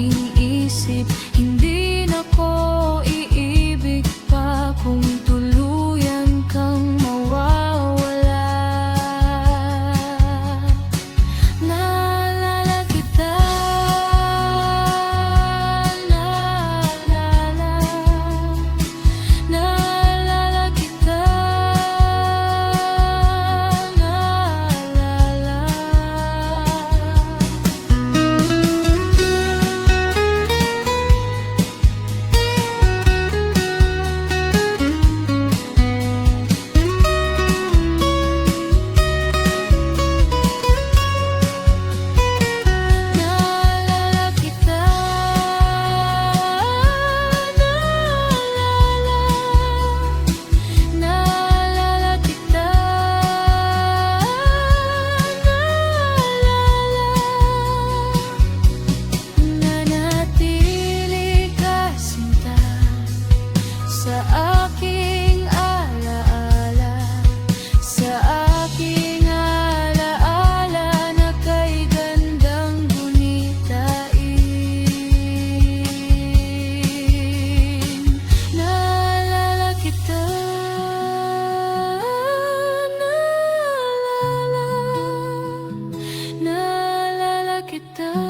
aking isip. Hindi na ko iibig pa kung tuluyan kang mawawala. Naalala kita, naalala, naalala kita, naalala. Naalala kita, naalala, naalala kita, naalala. Nanatili ka sinta sa aking alaala, sa aking alaala na kay gandang gunitain. Naalala kita, naalala, naalala kita.